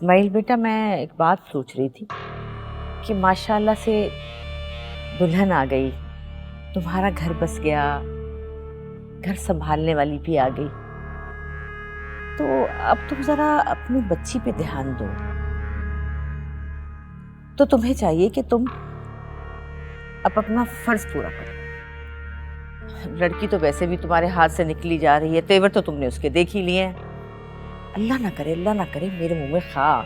इस्माइल बेटा, मैं एक बात सोच रही थी कि माशाल्लाह से दुल्हन आ गई, तुम्हारा घर बस गया, घर संभालने वाली भी आ गई, तो अब तुम जरा अपनी बच्ची पे ध्यान दो। तो तुम्हें चाहिए कि तुम अब अपना फर्ज पूरा करो। लड़की तो वैसे भी तुम्हारे हाथ से निकली जा रही है, तेवर तो तुमने उसके देख ही लिए हैं। अल्लाह ना करे मेरे मुंह में खाक,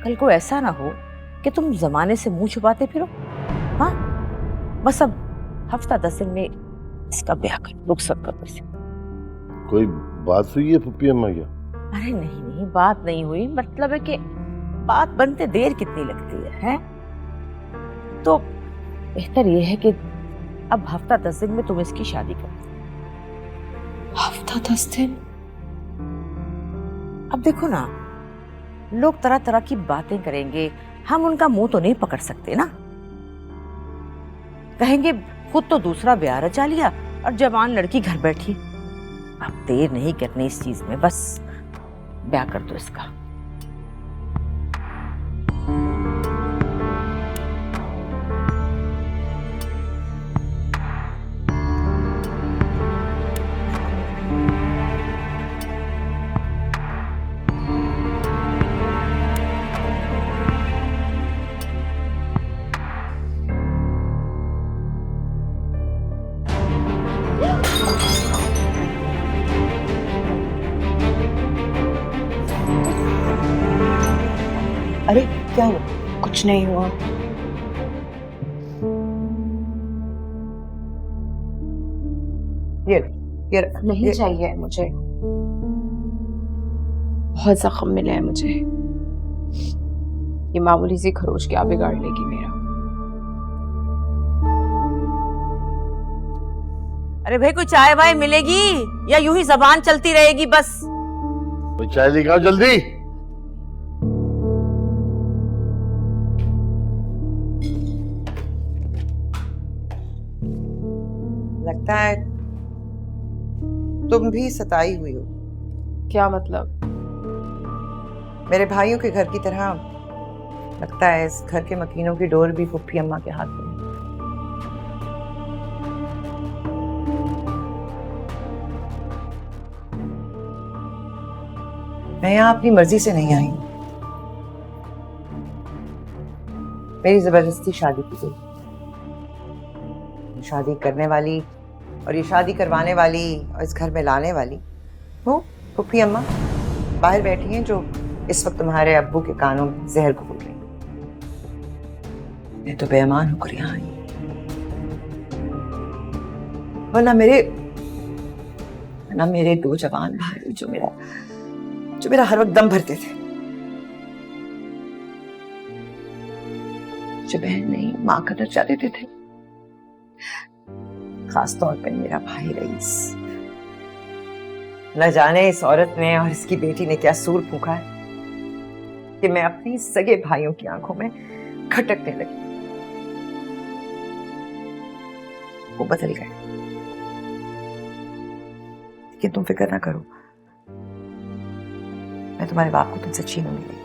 कल को ऐसा ना हो कि तुम जमाने से मुंह छुपाते फिरो। हाँ, बस अब हफ्ता 10 दिन में इसका ब्याह कर, रुखसत करो इसे। कोई बात हुई है फुप्पी अम्मा क्या? अरे नहीं, बात नहीं हुई, मतलब है कि बात बनते देर कितनी लगती है? तो बेहतर यह है कि अब हफ्ता 10 दिन में तुम इसकी शादी कर दो। हफ्ता 10 दिन? अब देखो ना, लोग तरह तरह की बातें करेंगे, हम उनका मुंह तो नहीं पकड़ सकते ना। कहेंगे खुद तो दूसरा ब्याह रचा लिया और जवान लड़की घर बैठी। अब देर नहीं करनी इस चीज में, बस ब्याह कर दो इसका। अरे क्या हुआ? कुछ नहीं हुआ। ये नहीं चाहिए मुझे, बहुत जख्म मिले हैं मुझे। ये मामूली सी खरोच क्या बिगाड़ लेगी मेरा। अरे भाई, कोई चाय वाय मिलेगी या यूं ही जबान चलती रहेगी बस? तो चाय लेके आओ जल्दी। लगता है तुम भी सताई हुई हो। क्या मतलब? मेरे भाइयों के घर की तरह लगता है इस घर के मकीनों की डोर भी फुप्पी अम्मा के हाथ में है। मैं यहाँ अपनी मर्जी से नहीं आई, मेरी जबरदस्ती शादी की गई। शादी करने वाली और ये शादी करवाने वाली और इस घर में लाने वाली वो फुप्पी अम्मा बाहर बैठी हैं, जो इस वक्त तुम्हारे अब्बू के कानों में जहर घोल रही। मैं तो बेईमान होकर यहाँ आई, वरना मेरे 2 जवान भाई जो मेरा हर वक्त दम भरते थे, जो बहन नहीं माँ का दर्जा देते थे। खास तौर पे मेरा भाई रईस। न जाने इस औरत ने और इसकी बेटी ने क्या सूर फूंका है कि मैं अपनी सगे भाइयों की आंखों में खटकने लगी। वो बदल गए, लेकिन तुम फिक्र ना करो, मैं तुम्हारे बाप को तुमसे छीनूंगी नहीं।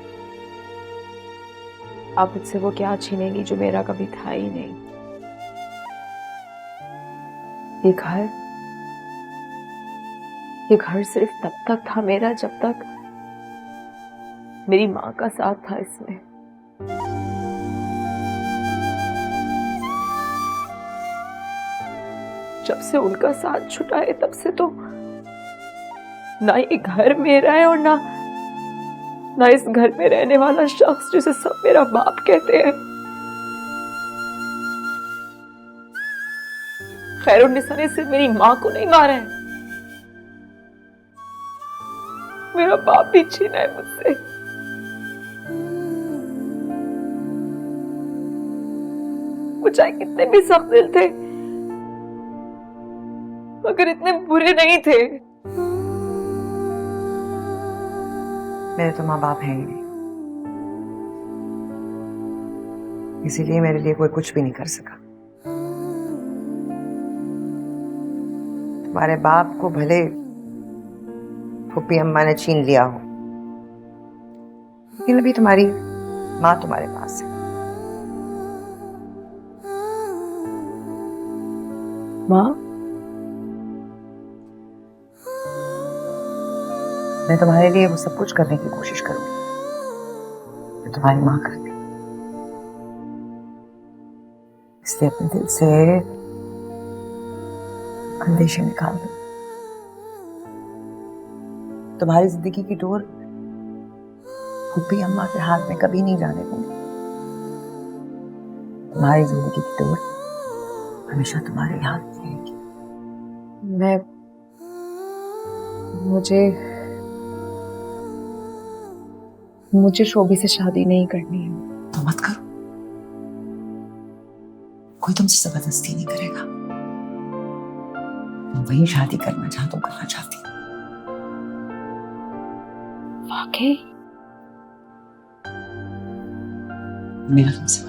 आप मुझसे वो क्या छीनेगी जो मेरा कभी था ही नहीं? ये घर सिर्फ तब तक था मेरा जब तक मेरी माँ का साथ था इसमें। जब से उनका साथ छुटा है तब से तो ना ये घर मेरा है और ना इस घर में रहने वाला शख्स जिसे सब मेरा बाप कहते हैं। खैरुन्निसा ने सिर्फ मेरी माँ को नहीं मारा है, मेरा बाप भी छीना है मुझसे। वो चाहे कितने भी सख्त दिल थे, मगर इतने बुरे नहीं थे। मेरे तो माँ बाप हैं ही नहीं, इसीलिए मेरे लिए कोई कुछ भी नहीं कर सका। तुम्हारे बाप को भले फुप्पी अम्मा ने छीन लिया हो, लेकिन अभी तुम्हारी माँ तुम्हारे पास है। माँ, मैं तुम्हारे लिए वो सब कुछ करने की कोशिश करूंगी जो तुम्हारी माँ करती, इसलिए अपने दिल से अंदेशे निकाल दो। तुम्हारी जिंदगी की डोर फूफी अम्मा के हाथ में कभी नहीं जाने दूंगी। तुम्हारी जिंदगी की डोर हमेशा तुम्हारे हाथ में रहेगी। मुझे शोभी से शादी नहीं करनी है। तो मत करो, कोई तुमसे जबरदस्ती नहीं करेगा। तुम वही शादी करना चाहती हो, करना चाहती हो। वाकई? मेरा तुमसे